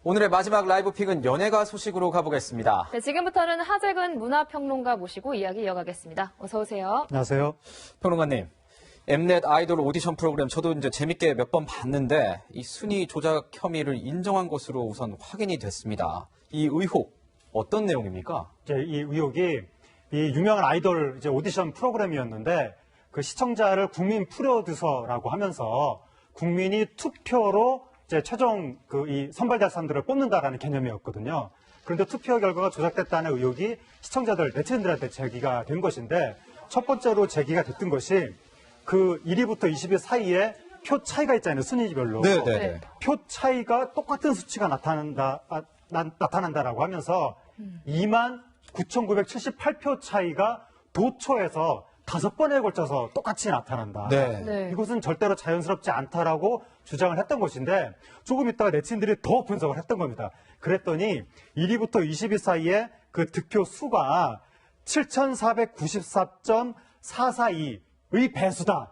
오늘의 마지막 라이브 픽은 연예가 소식으로 가보겠습니다. 네, 지금부터는 하재근 문화평론가 모시고 이야기 이어가겠습니다. 어서 오세요. 안녕하세요. 평론가님, 엠넷 아이돌 오디션 프로그램 저도 이제 재밌게 몇 번 봤는데 이 순위 조작 혐의를 인정한 것으로 우선 확인이 됐습니다. 이 의혹 어떤 내용입니까? 이제 이 의혹이 이 유명한 아이돌 이제 오디션 프로그램이었는데 그 시청자를 국민 프로듀서라고 하면서 국민이 투표로 이제 최종 이 선발대상들을 뽑는다라는 개념이었거든요. 그런데 투표 결과가 조작됐다는 의혹이 시청자들, 네티즌들한테 제기가 된 것인데 첫 번째로 제기가 됐던 것이 그 1위부터 20위 사이에 표 차이가 있잖아요. 순위별로. 네. 표 차이가 똑같은 수치가 나타난다라고 하면서 29,978표 차이가 도초에서 5번에 걸쳐서 똑같이 나타난다. 네. 이것은 절대로 자연스럽지 않다라고 주장을 했던 것인데 조금 있다가 네티즌들이 더 분석을 했던 겁니다. 그랬더니 1위부터 20위 사이에 그 득표 수가 7,494.442의 배수다.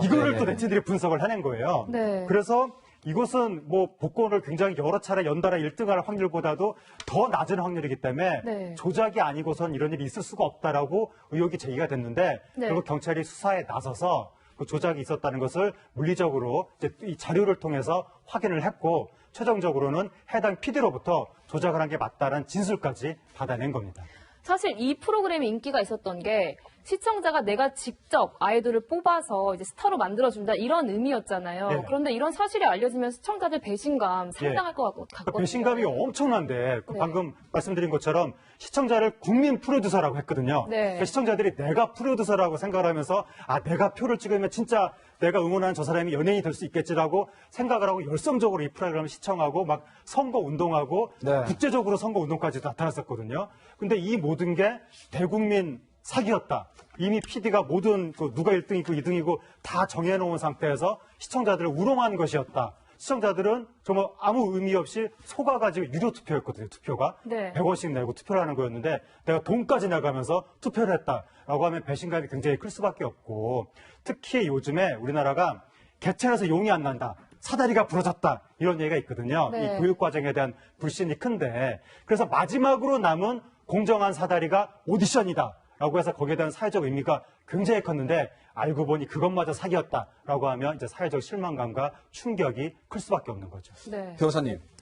이거를 또 네티즌들이 분석을 해낸 거예요. 네. 그래서 이것은 뭐 복권을 굉장히 여러 차례 연달아 1등할 확률보다도 더 낮은 확률이기 때문에 네. 조작이 아니고선 이런 일이 있을 수가 없다라고 의혹이 제기가 됐는데 네. 결국 경찰이 수사에 나서서 그 조작이 있었다는 것을 물리적으로 이제 이 자료를 통해서 확인을 했고 최종적으로는 해당 PD로부터 조작을 한 게 맞다는 진술까지 받아낸 겁니다. 사실 이 프로그램이 인기가 있었던 게 시청자가 내가 직접 아이돌을 뽑아서 이제 스타로 만들어준다 이런 의미였잖아요. 네. 그런데 이런 사실이 알려지면 시청자들 배신감 상당할 것 같거든요. 배신감이 엄청난데 네. 방금 말씀드린 것처럼 시청자를 국민 프로듀서라고 했거든요. 네. 그러니까 시청자들이 내가 프로듀서라고 생각을 하면서 내가 표를 찍으면 진짜 내가 응원하는 저 사람이 연예인이 될 수 있겠지라고 생각을 하고 열성적으로 이 프로그램을 시청하고 막 선거 운동하고 네. 국제적으로 선거 운동까지 나타났었거든요. 근데 이 모든 게 대국민 사기였다. 이미 PD가 모든 누가 1등이고 2등이고 다 정해놓은 상태에서 시청자들을 우롱한 것이었다. 시청자들은 정말 아무 의미 없이 속아가지고 유료 투표였거든요. 투표가 네. 100원씩 내고 투표를 하는 거였는데 내가 돈까지 나가면서 투표를 했다라고 하면 배신감이 굉장히 클 수밖에 없고 특히 요즘에 우리나라가 개천에서 용이 안 난다. 사다리가 부러졌다. 이런 얘기가 있거든요. 네. 이 교육과정에 대한 불신이 큰데 그래서 마지막으로 남은 공정한 사다리가 오디션이다. 라고 해서 거기에 대한 사회적 의미가 굉장히 컸는데 알고 보니 그것마저 사기였다라고 하면 이제 사회적 실망감과 충격이 클 수밖에 없는 거죠. 네.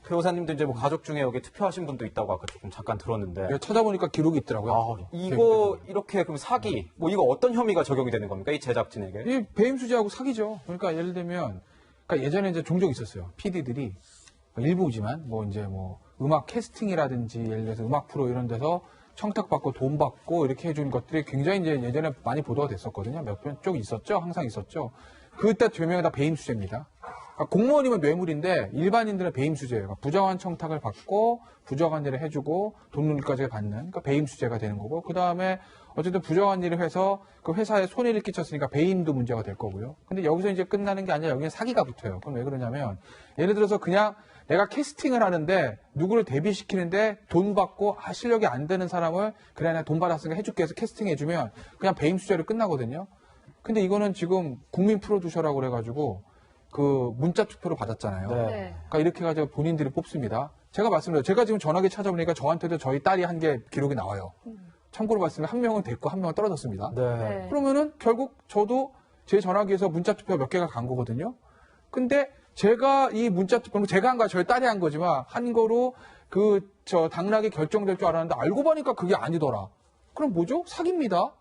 변호사님도 이제 뭐 가족 중에 여기 투표하신 분도 있다고 아까 조금 잠깐 들었는데 찾아보니까 기록이 있더라고요. 이거 이렇게 그럼 사기 뭐 이거 어떤 혐의가 적용이 되는 겁니까? 이 제작진에게? 이 배임수재하고 사기죠. 그러니까 예를 들면 그러니까 예전에 이제 종종 있었어요. PD들이 일부지만 뭐 이제 뭐 음악 캐스팅이라든지 예를 들어서 음악 프로 이런 데서 청탁받고 돈 받고 이렇게 해준 것들이 굉장히 이제 예전에 많이 보도가 됐었거든요. 몇 번 쪽 있었죠. 항상 있었죠. 그때 죄명이 다 배임수재입니다. 그러니까 공무원이면 뇌물인데 일반인들은 배임수재예요. 그러니까 부정한 청탁을 받고 부정한 일을 해주고 돈까지 받는 그러니까 배임수재가 되는 거고 그 다음에 어쨌든 부정한 일을 해서 그 회사에 손해를 끼쳤으니까 배임도 문제가 될 거고요. 근데 여기서 이제 끝나는 게 아니라 여기는 사기가 붙어요. 그럼 왜 그러냐면 예를 들어서 그냥 내가 캐스팅을 하는데 누구를 데뷔시키는데 돈 받고 실력이 안 되는 사람을 그래 내가 돈 받았으니까 해줄게 해서 캐스팅해주면 그냥 배임수재로 끝나거든요. 근데 이거는 지금 국민 프로듀서라고 그래가지고 그 문자 투표로 받았잖아요. 네. 그러니까 이렇게 해가지고 본인들이 뽑습니다. 제가 말씀드려요. 제가 지금 전화기 찾아보니까 저한테도 저희 딸이 한 게 기록이 나와요. 참고로 말씀드리면 한 명은 됐고 한 명은 떨어졌습니다. 네. 그러면은 결국 저도 제 전화기에서 문자 투표 몇 개가 간 거거든요. 근데 제가 이 문자 투표는 제가 한 거야. 저희 딸이 한 거지만 한 거로 당락이 결정될 줄 알았는데 알고 보니까 그게 아니더라. 그럼 뭐죠? 사기입니다.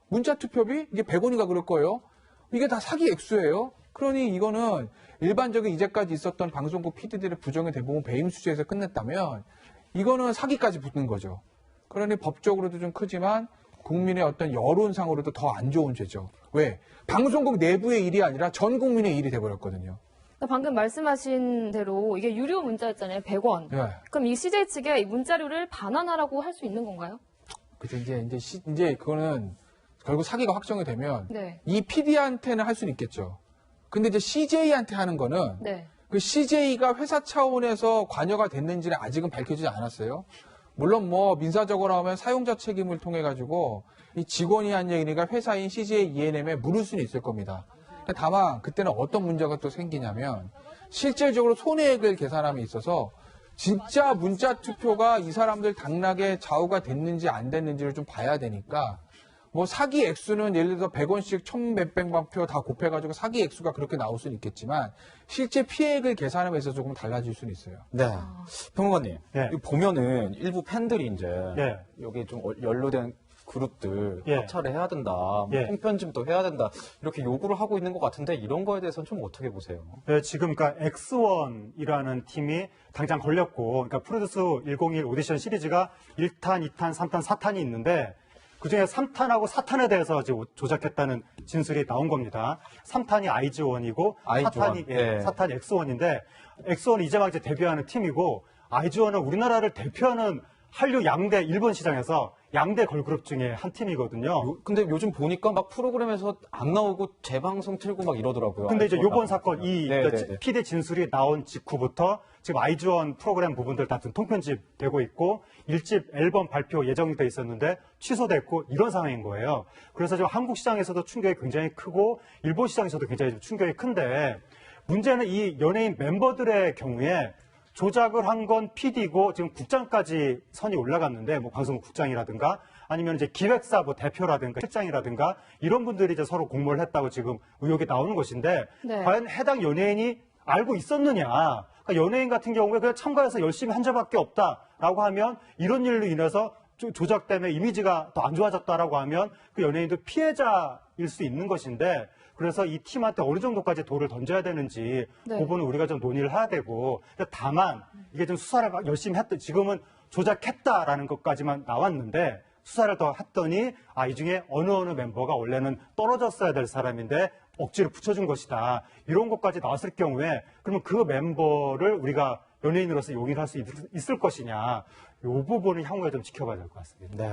문자 투표비 이게 100원인가 그럴 거예요. 이게 다 사기 액수예요. 그러니 이거는 일반적인 이제까지 있었던 방송국 PD들의 부정이 대부분 배임수재에서 끝냈다면 이거는 사기까지 붙는 거죠. 그러니 법적으로도 좀 크지만 국민의 어떤 여론상으로도 더 안 좋은 죄죠. 왜? 방송국 내부의 일이 아니라 전 국민의 일이 돼버렸거든요. 방금 말씀하신 대로 이게 유료 문자였잖아요. 100원. 네. 그럼 이 CJ 측에 이 문자료를 반환하라고 할 수 있는 건가요? 그죠. 이제 그거는 결국 사기가 확정이 되면 네. 이 PD한테는 할 수는 있겠죠. 근데 이제 CJ한테 하는 거는 네. 그 CJ가 회사 차원에서 관여가 됐는지는 아직은 밝혀지지 않았어요. 물론 뭐 민사적으로 하면 사용자 책임을 통해 가지고 이 직원이 한 얘기니까 회사인 CJ ENM에 물을 수는 있을 겁니다. 다만 그때는 어떤 문제가 또 생기냐면 실질적으로 손해액을 계산함에 있어서 진짜 문자 투표가 이 사람들 당락에 좌우가 됐는지 안 됐는지를 좀 봐야 되니까 뭐 사기 액수는 예를 들어서 100원씩 1000몇백만 표 다 곱해가지고 사기 액수가 그렇게 나올 수는 있겠지만 실제 피해액을 계산하면 서 조금 달라질 수는 있어요. 네. 평론가님, 예. 보면은 일부 팬들이 이제 예. 여기 좀 연루된 그룹들 예. 합차를 해야 된다, 뭐 예. 통편집도 해야 된다 이렇게 요구를 하고 있는 것 같은데 이런 거에 대해서는 좀 어떻게 보세요? 네, 지금 그러니까 X1이라는 팀이 당장 걸렸고, 그러니까 프로듀스 101 오디션 시리즈가 1탄, 2탄, 3탄, 4탄이 있는데 그중에 3탄하고 4탄에 대해서 이제 조작했다는 진술이 나온 겁니다. 3탄이 아이즈원이고 아이즈원, 4탄이 예. 4탄이 X1인데 X1이 이제 막 이제 데뷔하는 팀이고 아이즈원은 우리나라를 대표하는 한류 양대 일본 시장에서 양대 걸그룹 중에 한 팀이거든요. 근데 요즘 보니까 막 프로그램에서 안 나오고 재방송 틀고 막 이러더라고요. 근데 이제 아이즈원 요번 나오고. 사건 이 네네네. PD 진술이 나온 직후부터 지금 아이즈원 프로그램 부분들 다 통편집 되고 있고 1집 앨범 발표 예정이 돼 있었는데 취소됐고 이런 상황인 거예요. 그래서 지금 한국 시장에서도 충격이 굉장히 크고 일본 시장에서도 굉장히 충격이 큰데 문제는 이 연예인 멤버들의 경우에 조작을 한 건 PD고 지금 국장까지 선이 올라갔는데 뭐 방송국 국장이라든가 아니면 이제 기획사 뭐 대표라든가 실장이라든가 이런 분들이 이제 서로 공모를 했다고 지금 의혹이 나오는 것인데 네. 과연 해당 연예인이 알고 있었느냐? 그러니까 연예인 같은 경우에 그냥 참가해서 열심히 한 자밖에 없다라고 하면 이런 일로 인해서 조작 때문에 이미지가 더 안 좋아졌다라고 하면 그 연예인도 피해자일 수 있는 것인데 그래서 이 팀한테 어느 정도까지 돌을 던져야 되는지 네. 그 부분은 우리가 좀 논의를 해야 되고 다만 이게 좀 수사를 막 열심히 했던 지금은 조작했다라는 것까지만 나왔는데 수사를 더 했더니 이 중에 어느 멤버가 원래는 떨어졌어야 될 사람인데 억지로 붙여준 것이다 이런 것까지 나왔을 경우에 그러면 그 멤버를 우리가 연예인으로서 용인할 수 있을 것이냐 이 부분을 향후에 좀 지켜봐야 될 것 같습니다. 네.